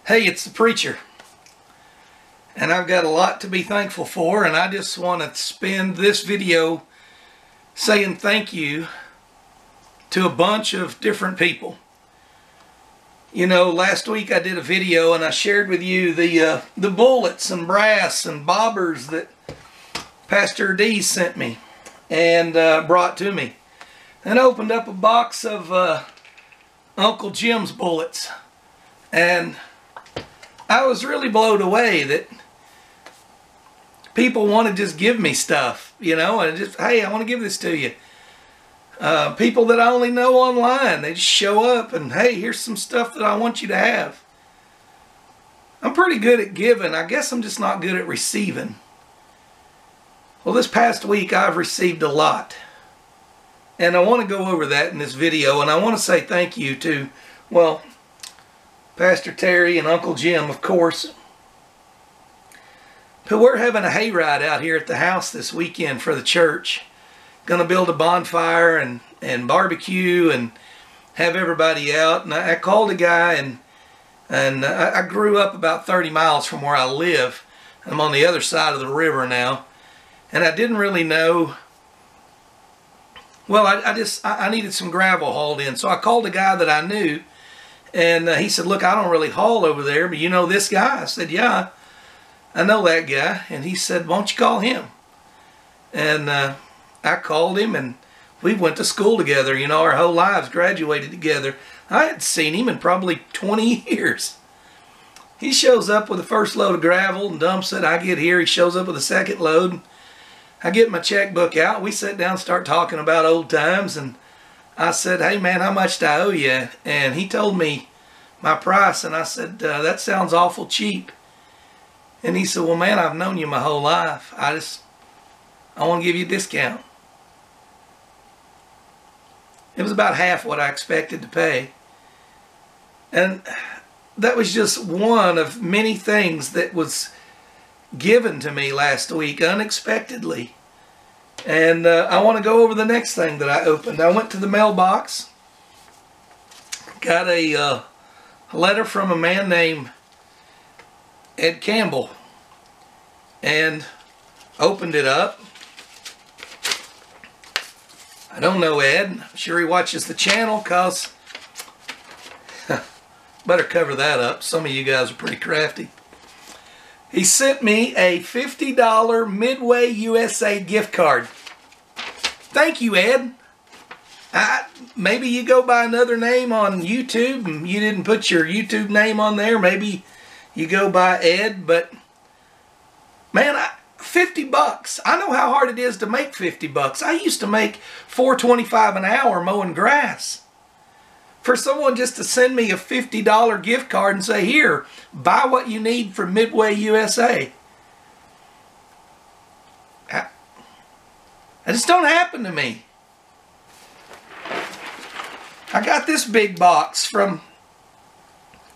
Hey, it's the preacher, and I've got a lot to be thankful for, and I just want to spend this video saying thank you to a bunch of different people. You know, last week I did a video and I shared with you the bullets and brass and bobbers that Pastor D sent me and brought to me. And I opened up a box of Uncle Jim's bullets, and I was really blown away that people want to just give me stuff, you know, and just, hey, I want to give this to you. People that I only know online, they just show up and, hey, here's some stuff that I want you to have. I'm pretty good at giving. I guess I'm just not good at receiving. Well, this past week I've received a lot. And I want to go over that in this video, and I want to say thank you to, well, Pastor Terry and Uncle Jim, of course. But we're having a hayride out here at the house this weekend for the church. Going to build a bonfire and barbecue and have everybody out. And I called a guy, and I grew up about 30 miles from where I live. I'm on the other side of the river now. And I didn't really know. Well, I needed some gravel hauled in. So I called a guy that I knew. And he said, look, I don't really haul over there, but you know this guy? I said, yeah, I know that guy. And he said, why don't you call him? And I called him, and we went to school together. You know, our whole lives graduated together. I hadn't seen him in probably 20 years. He shows up with the first load of gravel and dumps it. I get here. He shows up with the second load. I get my checkbook out. We sit down and start talking about old times. And I said, hey, man, how much do I owe you? And he told me my price. And I said, that sounds awful cheap. And he said, well, man, I've known you my whole life. I want to give you a discount. It was about half what I expected to pay. And that was just one of many things that was given to me last week unexpectedly. And I want to go over the next thing that I opened. I went to the mailbox, got a letter from a man named Ed Campbell, and opened it up. I don't know Ed. I'm sure he watches the channel, because better cover that up. Some of you guys are pretty crafty. He sent me a $50 Midway USA gift card. Thank you, Ed. Maybe you go by another name on YouTube and you didn't put your YouTube name on there. Maybe you go by Ed, but man, 50 bucks. I know how hard it is to make 50 bucks. I used to make $4.25 an hour mowing grass. For someone just to send me a $50 gift card and say, here, buy what you need from Midway USA. That just don't happen to me. I got this big box from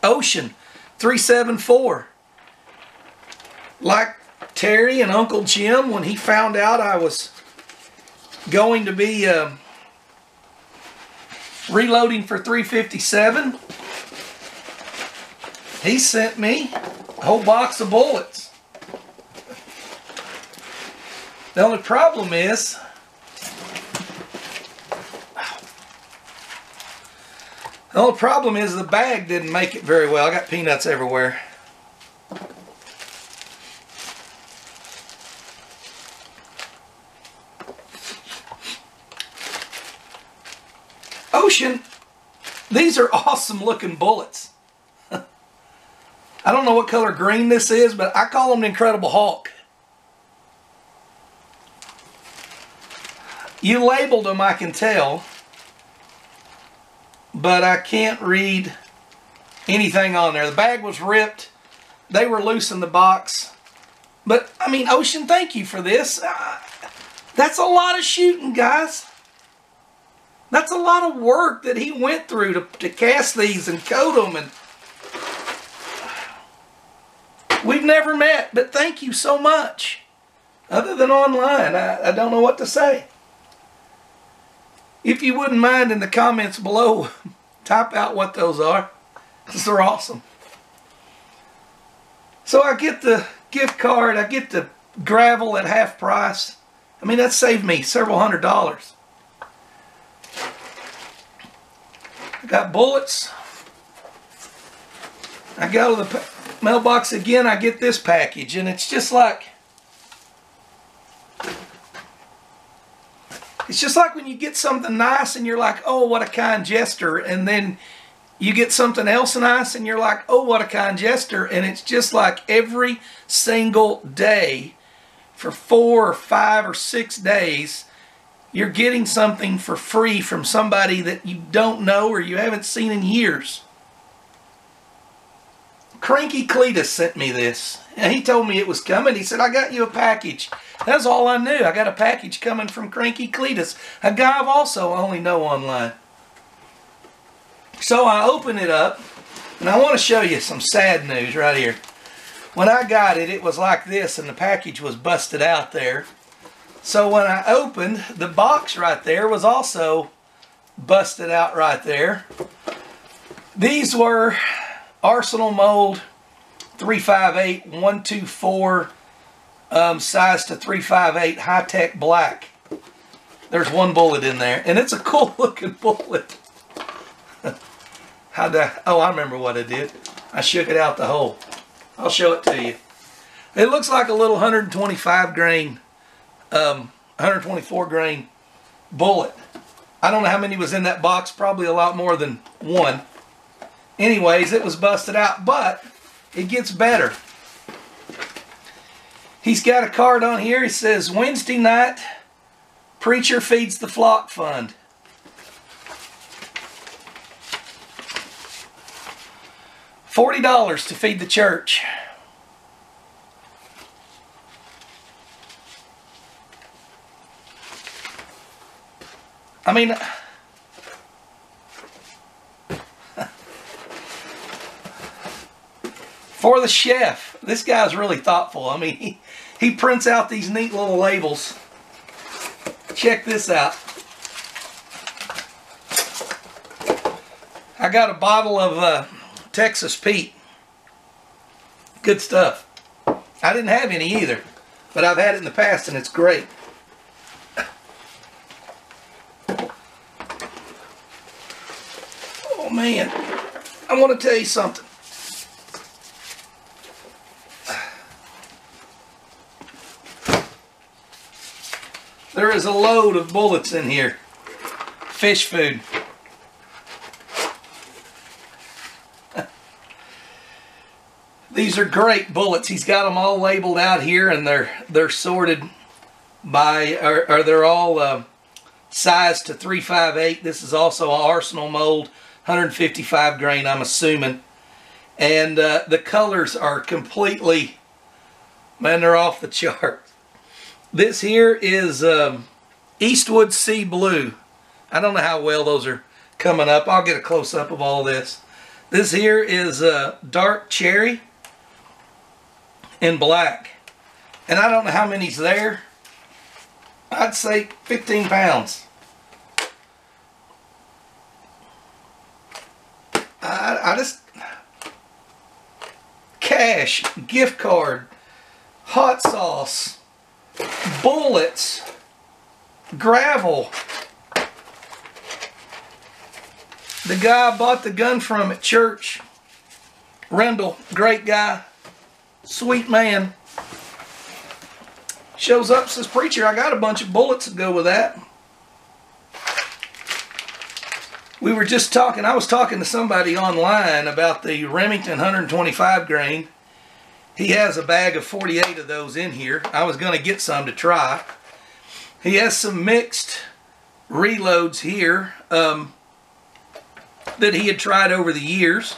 Ocean 374. Like Terry and Uncle Jim, when he found out I was going to be reloading for 357, he sent me a whole box of bullets. The only problem is, the bag didn't make it very well. I got peanuts everywhere. Ocean, these are awesome looking bullets. I don't know what color green this is, but I call them the Incredible Hulk. You labeled them, I can tell, but I can't read anything on there. The bag was ripped. They were loose in the box. But, I mean, Ocean, thank you for this. That's a lot of shooting, guys. That's a lot of work that he went through to cast these and coat them. And we've never met, but thank you so much. Other than online, I don't know what to say. If you wouldn't mind in the comments below, type out what those are, because they're awesome. So I get the gift card, I get the gravel at half price. I mean, that saved me several $100s. I got bullets. I go to the mailbox again, I get this package, and it's just like when you get something nice and you're like, oh, what a kind gesture, and then you get something else nice and you're like, oh, what a kind gesture, and it's just like every single day for 4 or 5 or 6 days, you're getting something for free from somebody that you don't know or you haven't seen in years. Cranky Cleatus sent me this, and he told me it was coming. He said, I got you a package. That's all I knew. I got a package coming from Cranky Cleatus, a guy I've also only know online. So I open it up, and I want to show you some sad news right here. When I got it, it was like this, and the package was busted out there. So when I opened, the box right there was also busted out right there. These were Arsenal mold 358 124 size to 358 high-tech black. There's one bullet in there, and it's a cool looking bullet. Oh, I remember what I did. I shook it out the hole. I'll show it to you. It looks like a little 125 grain 124 grain bullet. I don't know how many was in that box, probably a lot more than one. Anyways, it was busted out, but it gets better. He's got a card on here. He says, Wednesday night, preacher feeds the flock fund. $40 to feed the church. I mean, for the chef, this guy's really thoughtful. I mean, he prints out these neat little labels. Check this out. I got a bottle of Texas Pete. Good stuff. I didn't have any either, but I've had it in the past and it's great. Oh man, I want to tell you something. There is a load of bullets in here. Fish food. These are great bullets. He's got them all labeled out here, and they're sorted by, or they're all size to 358. This is also an Arsenal mold, 155 grain, I'm assuming. And the colors are completely, man, they're off the chart. This here is Eastwood Sea Blue. I don't know how well those are coming up. I'll get a close-up of all this. This here is Dark Cherry in black. And I don't know how many's there. I'd say 15 pounds. I just... Cash, gift card, hot sauce, bullets, gravel. The guy I bought the gun from at church, Rendell, great guy, sweet man, shows up, says, preacher, I got a bunch of bullets to go with that. We were just talking, I was talking to somebody online about the Remington 125 grain. He has a bag of 48 of those in here. I was going to get some to try. He has some mixed reloads here that he had tried over the years.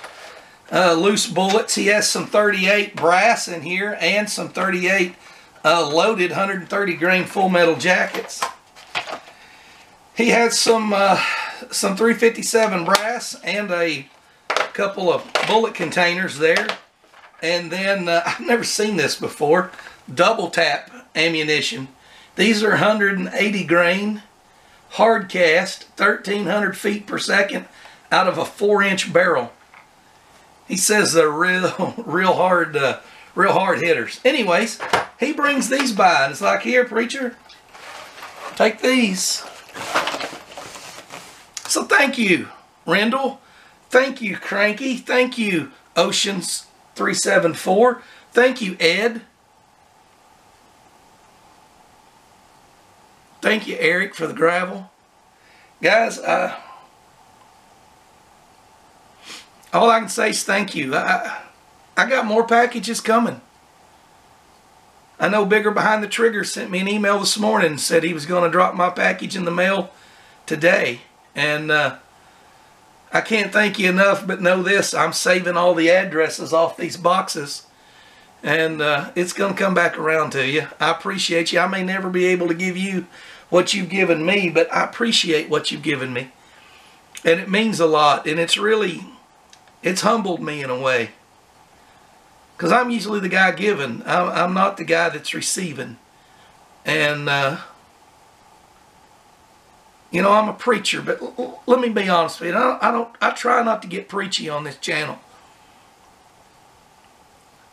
Loose bullets. He has some 38 brass in here and some 38 loaded 130 grain full metal jackets. He has some 357 brass and a couple of bullet containers there. And then, I've never seen this before, double tap ammunition. These are 180 grain, hard cast, 1,300 feet per second out of a 4-inch barrel. He says they're real hard real hard hitters. Anyways, he brings these by, and it's like, here, preacher, take these. So thank you, Rendell. Thank you, Cranky. Thank you, Oceans 374. Thank you, Ed. Thank you, Eric, for the gravel. Guys, all I can say is thank you. I got more packages coming. I know Bigger Behind the Trigger sent me an email this morning and said he was going to drop my package in the mail today. And I can't thank you enough, but know this, I'm saving all the addresses off these boxes. And it's going to come back around to you. I appreciate you. I may never be able to give you what you've given me, but I appreciate what you've given me. And it means a lot. And it's humbled me in a way. Because I'm usually the guy giving. I'm not the guy that's receiving. And, you know, I'm a preacher. But let me be honest with you. I try not to get preachy on this channel.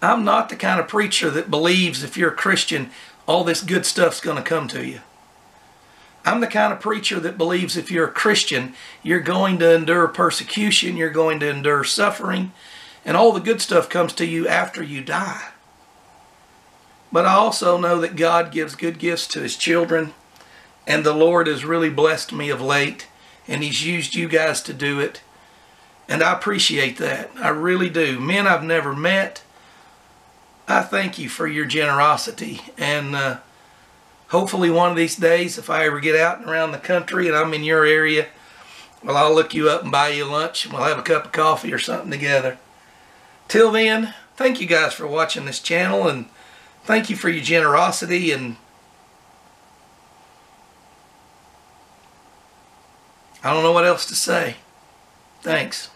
I'm not the kind of preacher that believes if you're a Christian, all this good stuff's going to come to you. I'm the kind of preacher that believes if you're a Christian, you're going to endure persecution, you're going to endure suffering, and all the good stuff comes to you after you die. But I also know that God gives good gifts to His children, and the Lord has really blessed me of late, and He's used you guys to do it. And I appreciate that. I really do. Men I've never met, I thank you for your generosity. And hopefully one of these days, if I ever get out and around the country and I'm in your area, well, I'll look you up and buy you lunch, and we'll have a cup of coffee or something together. Till then, thank you guys for watching this channel, and thank you for your generosity, and I don't know what else to say. Thanks.